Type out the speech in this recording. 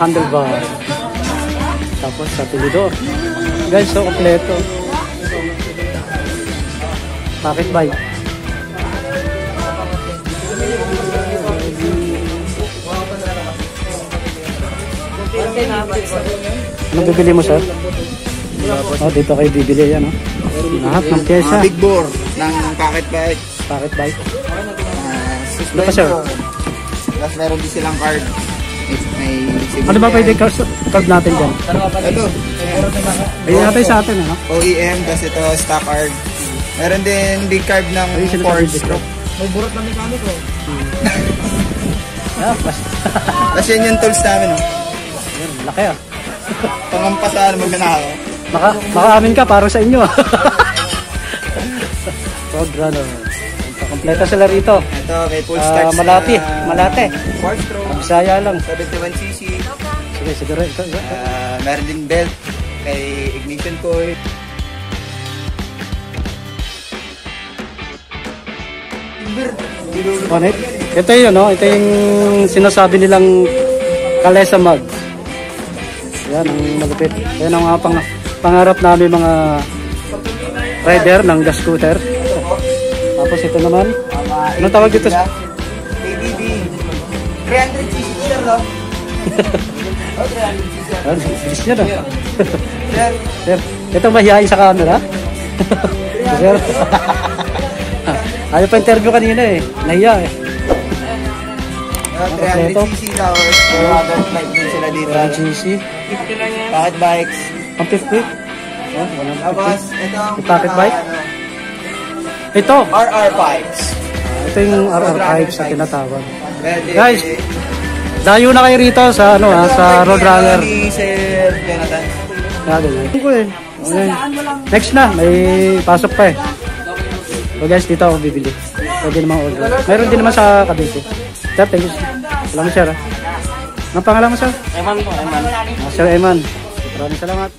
handlebar. Tapos sa tilidor. Guys, so kompleto. Pocket bike. Anong bibili mo, sir? Oh, dito kayo bibili yan, oh. Lahat ng pyesa. Big bore ng pocket bike. Pocket bike. Ano pa, sir? Tapos meron din silang card. May ano ba pwede card natin dyan? Ito. Ayun natin sa atin, ano? OEM, tapos ito stock card. Meron din big card ng Force. May burot na mekaniko. Tapos yan yung tools namin, oh. Laki, ah. Pangampasahan, magnanakaw. Makaamin ka, parang sa inyo. Road runner. Kompleto sila rito. Ito, may full starts. Malate. Quattro. Bisaya lang. 71cc. Sige, siguro ito. Meron din belt. May ignition coil. Ito yun, no? Ito yung sinasabi nilang Kalesa Mag. Yan, ang malupit. Yan ang mga pangarap namin mga rider ng gas scooter. Tapos ito naman. Anong tawag dito? ABB. 300cc sir, no? Oh, 300cc. Bilis niya na. Sir, ito mahihain sa camera? Sir. Ayaw pa interview kanina eh. Nahiya eh. 300cc towers. Other flight din sila dito. 300cc. Pocket bikes. Ang 50? Oh, Tapos, ito ang pocket bike? Ito. RR bikes. Ito yung RR bikes na tinatawag. Pwede. Guys, dayo na kayo rito sa ano sa road runner. Ni Sir Jonathan. Next na, may pasok pa eh. So guys, dito ako bibili. Pwede naman order. Mayroon din naman sa Cavite. Sir, thank you. Salamat, sir. Anong pangalan mo, sir? Eman po, Eman. Sir Eman. Maraming salamat.